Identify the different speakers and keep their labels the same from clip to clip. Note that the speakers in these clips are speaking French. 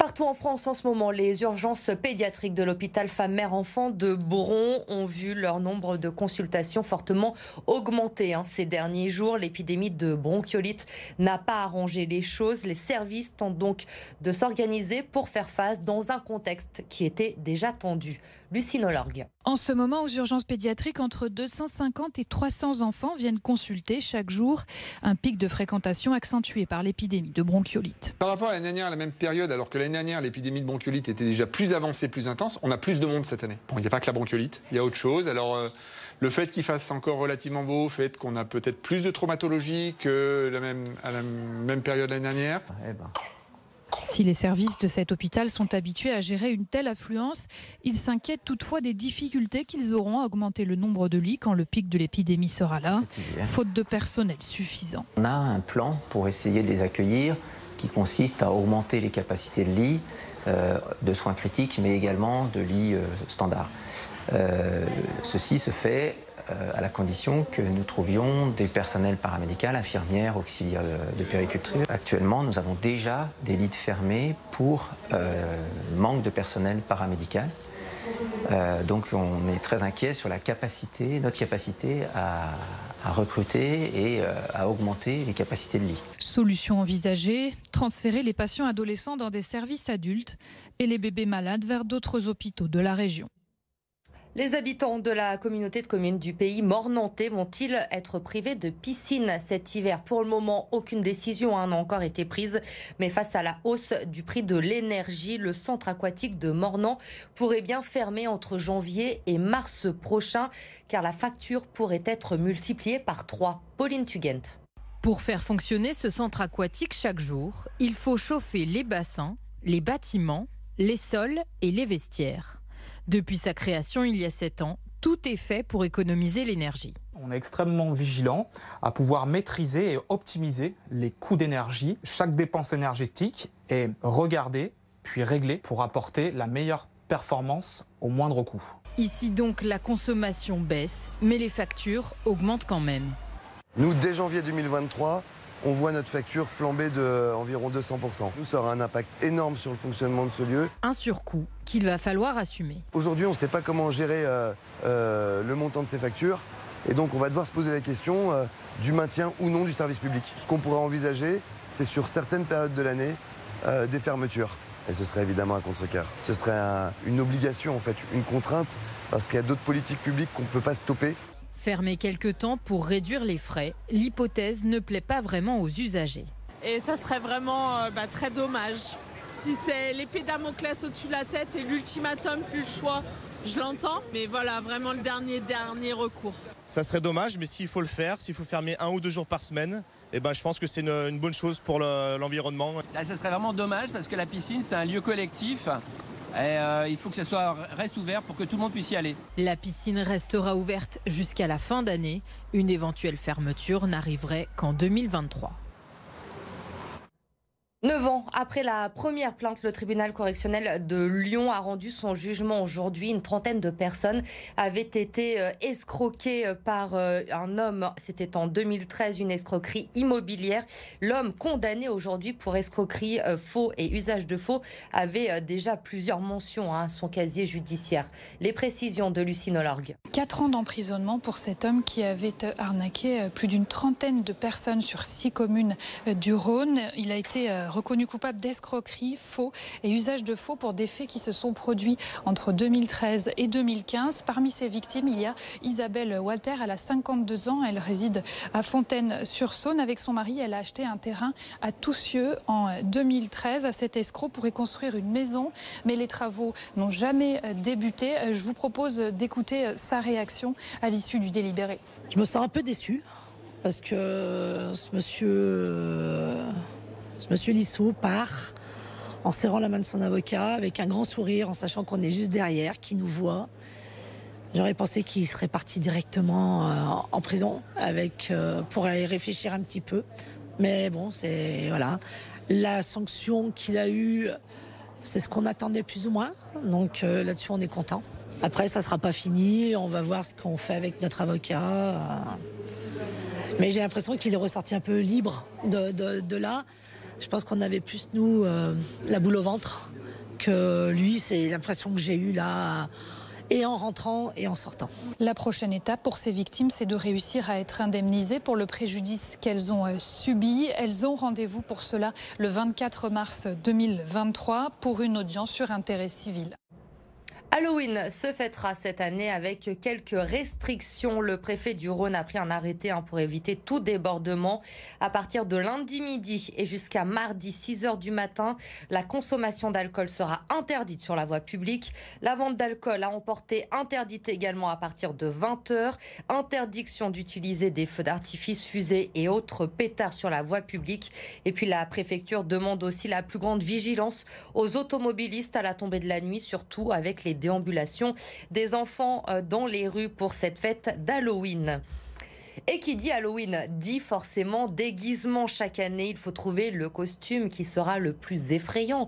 Speaker 1: Partout en France en ce moment, les urgences pédiatriques de l'hôpital Femmes-Mères-Enfants de Boron ont vu leur nombre de consultations fortement augmenter ces derniers jours. L'épidémie de bronchiolite n'a pas arrangé les choses. Les services tentent donc de s'organiser pour faire face dans un contexte qui était déjà tendu. Lucie Nolorgue.
Speaker 2: En ce moment, aux urgences pédiatriques, entre 250 et 300 enfants viennent consulter chaque jour. Un pic de fréquentation accentué par l'épidémie de bronchiolite.
Speaker 3: Par rapport à l'année dernière, à la même période, alors que l'année dernière, l'épidémie de bronchiolite était déjà plus avancée, plus intense, on a plus de monde cette année. Bon, il n'y a pas que la bronchiolite, il y a autre chose. Alors, le fait qu'il fasse encore relativement beau fait qu'on a peut-être plus de traumatologie que à la même période l'année dernière.
Speaker 2: Si les services de cet hôpital sont habitués à gérer une telle affluence, ils s'inquiètent toutefois des difficultés qu'ils auront à augmenter le nombre de lits quand le pic de l'épidémie sera là, faute de personnel suffisant.
Speaker 4: On a un plan pour essayer de les accueillir qui consiste à augmenter les capacités de lits, de soins critiques, mais également de lits standards. Ceci se fait à la condition que nous trouvions des personnels paramédicaux, infirmières, auxiliaires de puériculture. Actuellement, nous avons déjà des lits fermés pour manque de personnel paramédical. Donc on est très inquiet sur notre capacité à recruter et à augmenter les capacités de lit.
Speaker 2: Solution envisagée, transférer les patients adolescents dans des services adultes et les bébés malades vers d'autres hôpitaux de la région.
Speaker 1: Les habitants de la communauté de communes du pays mornantais vont-ils être privés de piscine cet hiver? Pour le moment, aucune décision n'a encore été prise. Mais face à la hausse du prix de l'énergie, le centre aquatique de Mornan pourrait bien fermer entre janvier et mars prochain, car la facture pourrait être multipliée par 3. Pauline Tugent.
Speaker 5: Pour faire fonctionner ce centre aquatique chaque jour, il faut chauffer les bassins, les bâtiments, les sols et les vestiaires. Depuis sa création il y a 7 ans, tout est fait pour économiser l'énergie.
Speaker 6: On est extrêmement vigilant à pouvoir maîtriser et optimiser les coûts d'énergie. Chaque dépense énergétique est regardée puis réglée pour apporter la meilleure performance au moindre coût.
Speaker 5: Ici donc la consommation baisse, mais les factures augmentent quand même.
Speaker 7: Nous, dès janvier 2023, on voit notre facture flamber d'environ 200%. Nous, ça aura un impact énorme sur le fonctionnement de ce lieu.
Speaker 5: Un surcoût qu'il va falloir assumer.
Speaker 7: Aujourd'hui, on ne sait pas comment gérer le montant de ces factures. Et donc, on va devoir se poser la question du maintien ou non du service public. Ce qu'on pourrait envisager, c'est sur certaines périodes de l'année, des fermetures. Et ce serait évidemment un contre-cœur. Ce serait une obligation, en fait, une contrainte, parce qu'il y a d'autres politiques publiques qu'on ne peut pas stopper.
Speaker 5: Fermer quelque temps pour réduire les frais, l'hypothèse ne plaît pas vraiment aux usagers.
Speaker 8: Et ça serait vraiment très dommage. Si c'est l'épée Damoclès au-dessus de la tête et l'ultimatum plus le choix, je l'entends. Mais voilà, vraiment le dernier recours.
Speaker 9: Ça serait dommage, mais s'il faut le faire, s'il faut fermer 1 ou 2 jours par semaine, je pense que c'est une bonne chose pour l'environnement.
Speaker 10: Là, ça serait vraiment dommage parce que la piscine, c'est un lieu collectif. Et il faut que ça reste ouvert pour que tout le monde puisse y aller.
Speaker 5: La piscine restera ouverte jusqu'à la fin d'année. Une éventuelle fermeture n'arriverait qu'en 2023.
Speaker 1: 9 ans après la première plainte, le tribunal correctionnel de Lyon a rendu son jugement aujourd'hui. Une trentaine de personnes avaient été escroquées par un homme. C'était en 2013, une escroquerie immobilière. L'homme condamné aujourd'hui pour escroquerie, faux et usage de faux avait déjà plusieurs mentions à son casier judiciaire. Les précisions de Lucie Nolorgue.
Speaker 2: 4 ans d'emprisonnement pour cet homme qui avait arnaqué plus d'une trentaine de personnes sur 6 communes du Rhône. Il a été reconnu coupable d'escroquerie, faux et usage de faux pour des faits qui se sont produits entre 2013 et 2015. Parmi ces victimes, il y a Isabelle Walter. Elle a 52 ans. Elle réside à Fontaine-sur-Saône. Avec son mari, elle a acheté un terrain à Toussieux en 2013. Cet escroc pourrait construire une maison, mais les travaux n'ont jamais débuté. Je vous propose d'écouter sa réaction à l'issue du délibéré.
Speaker 11: Je me sens un peu déçue parce que ce monsieur Lissou part en serrant la main de son avocat avec un grand sourire, en sachant qu'on est juste derrière, qu'il nous voit. J'aurais pensé qu'il serait parti directement en prison pour aller réfléchir un petit peu. Mais bon, voilà. La sanction qu'il a eue, c'est ce qu'on attendait plus ou moins. Donc là-dessus, on est content. Après, ça ne sera pas fini. On va voir ce qu'on fait avec notre avocat. Mais j'ai l'impression qu'il est ressorti un peu libre de là. Je pense qu'on avait plus, nous, la boule au ventre que lui. C'est l'impression que j'ai eue là, et en rentrant et en sortant.
Speaker 2: La prochaine étape pour ces victimes, c'est de réussir à être indemnisées pour le préjudice qu'elles ont subi. Elles ont rendez-vous pour cela le 24 mars 2023 pour une audience sur intérêt civil.
Speaker 1: Halloween se fêtera cette année avec quelques restrictions. Le préfet du Rhône a pris un arrêté pour éviter tout débordement. À partir de lundi midi et jusqu'à mardi 6h du matin, la consommation d'alcool sera interdite sur la voie publique. La vente d'alcool à emporter interdite également à partir de 20h. Interdiction d'utiliser des feux d'artifice, fusées et autres pétards sur la voie publique. Et puis la préfecture demande aussi la plus grande vigilance aux automobilistes à la tombée de la nuit, surtout avec les déambulation des enfants dans les rues pour cette fête d'Halloween. Et qui dit Halloween dit forcément déguisement. Chaque année, il faut trouver le costume qui sera le plus effrayant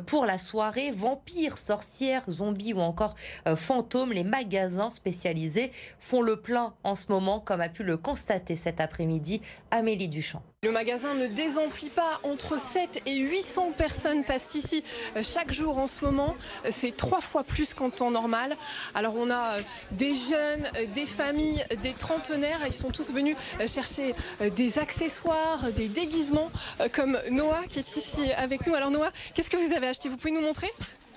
Speaker 1: pour la soirée. Vampires, sorcières, zombies ou encore fantômes. Les magasins spécialisés font le plein en ce moment, comme a pu le constater cet après-midi Amélie Duchamp.
Speaker 12: Le magasin ne désemplit pas. Entre 7 et 800 personnes passent ici chaque jour en ce moment. C'est 3 fois plus qu'en temps normal. Alors on a des jeunes, des familles, des trentenaires. Ils sont tous venus chercher des accessoires, des déguisements, comme Noah qui est ici avec nous. Alors Noah, qu'est-ce que vous avez acheté? Vous pouvez nous montrer?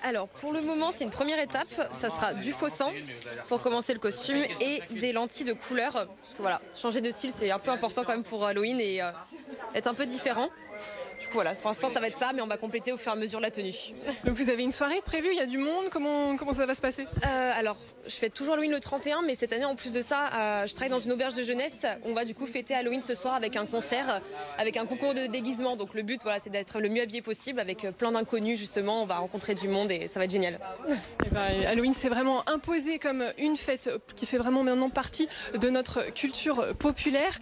Speaker 13: Alors pour le moment c'est une première étape, ça sera du faux sang pour commencer le costume et des lentilles de couleur. Parce que voilà, changer de style c'est un peu important quand même pour Halloween et être un peu différent. Du coup voilà, pour l'instant ça va être ça, mais on va compléter au fur et à mesure la tenue.
Speaker 12: Donc vous avez une soirée prévue, il y a du monde, comment ça va se passer?
Speaker 13: Alors je fais toujours Halloween le 31, mais cette année en plus de ça, je travaille dans une auberge de jeunesse. On va du coup fêter Halloween ce soir avec un concert, avec un concours de déguisement. Donc le but voilà, c'est d'être le mieux habillé possible avec plein d'inconnus justement. On va rencontrer du monde et ça va être génial.
Speaker 12: Et ben, Halloween c'est vraiment imposé comme une fête qui fait vraiment maintenant partie de notre culture populaire.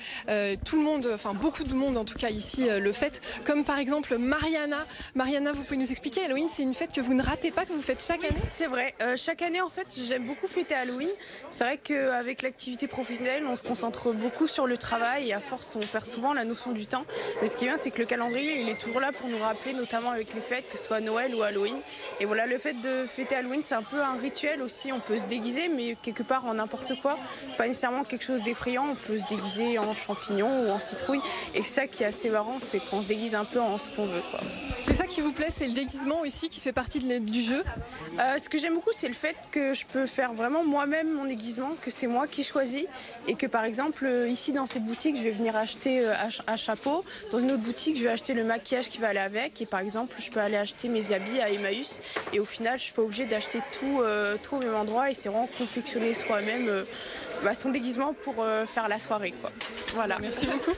Speaker 12: Tout le monde, enfin beaucoup de monde en tout cas ici le fête, comme par exemple Mariana. Mariana, vous pouvez nous expliquer, Halloween c'est une fête que vous ne ratez pas, que vous faites chaque année?
Speaker 14: C'est vrai, chaque année en fait j'aime beaucoup fêter Halloween. C'est vrai qu'avec l'activité professionnelle on se concentre beaucoup sur le travail et à force on perd souvent la notion du temps. Mais ce qui est bien c'est que le calendrier il est toujours là pour nous rappeler, notamment avec les fêtes, que ce soit Noël ou Halloween. Et voilà, le fait de fêter Halloween c'est un peu un rituel aussi. On peut se déguiser mais quelque part en n'importe quoi, pas nécessairement quelque chose d'effrayant. On peut se déguiser en champignon ou en citrouille. Et ça qui est assez marrant, c'est qu'on se déguise un peu en ce qu'on veut, quoi.
Speaker 12: C'est ça qui vous plaît, c'est le déguisement ici qui fait partie du jeu?
Speaker 14: Ce que j'aime beaucoup c'est le fait que je peux faire vraiment moi-même mon déguisement, que c'est moi qui choisis et que par exemple ici dans cette boutique je vais venir acheter un chapeau, dans une autre boutique je vais acheter le maquillage qui va aller avec et par exemple je peux aller acheter mes habits à Emmaüs et au final je suis pas obligée d'acheter tout au même endroit et c'est vraiment confectionner soi-même son déguisement pour faire la soirée, quoi. Voilà.
Speaker 12: Merci beaucoup.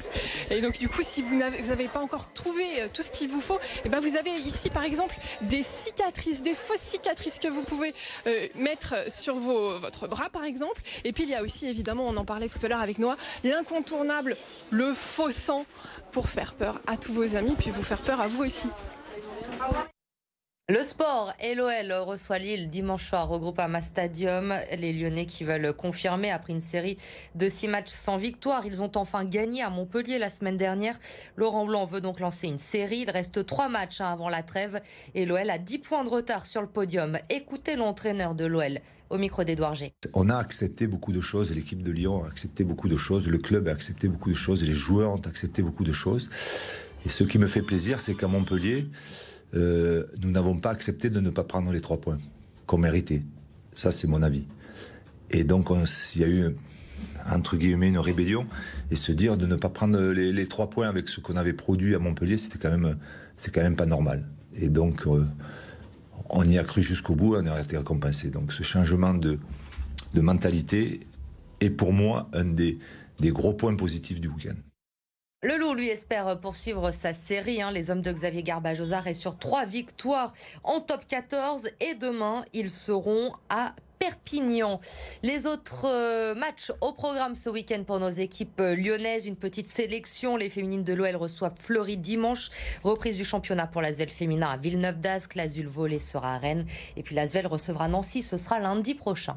Speaker 12: Et donc du coup si vous n'avez pas encore trouvé tout ce qu'il vous faut, et ben vous avez ici par exemple des cicatrices, des fausses cicatrices que vous pouvez mettre sur votre bras par exemple. Et puis il y a aussi évidemment, on en parlait tout à l'heure avec Noah, l'incontournable, le faux sang pour faire peur à tous vos amis puis vous faire peur à vous aussi.
Speaker 1: Le sport, et l'OL reçoit Lille dimanche soir au Groupama Stadium. Les Lyonnais qui veulent confirmer après une série de 6 matchs sans victoire. Ils ont enfin gagné à Montpellier la semaine dernière. Laurent Blanc veut donc lancer une série. Il reste 3 matchs avant la trêve et l'OL a 10 points de retard sur le podium. Écoutez l'entraîneur de l'OL au micro d'Édouard G.
Speaker 15: On a accepté beaucoup de choses, l'équipe de Lyon a accepté beaucoup de choses, le club a accepté beaucoup de choses, les joueurs ont accepté beaucoup de choses. Et ce qui me fait plaisir, c'est qu'à Montpellier, nous n'avons pas accepté de ne pas prendre les 3 points qu'on méritait. Ça, c'est mon avis. Et donc, il y a eu, entre guillemets, une rébellion. Et se dire de ne pas prendre les 3 points avec ce qu'on avait produit à Montpellier, c'est quand même pas normal. Et donc, on y a cru jusqu'au bout, on a été récompensé. Donc, ce changement de mentalité est pour moi un des gros points positifs du week-end.
Speaker 1: Le Loup, lui, espère poursuivre sa série. Les hommes de Xavier Garbajosar est sur 3 victoires en top 14. Et demain, ils seront à Perpignan. Les autres matchs au programme ce week-end pour nos équipes lyonnaises. Une petite sélection. Les féminines de l'OL reçoivent Fleury dimanche. Reprise du championnat pour l'Asvel féminin à Villeneuve-d'Ascq. L'Azul Volley sera à Rennes. Et puis l'Asvel recevra Nancy. Ce sera lundi prochain.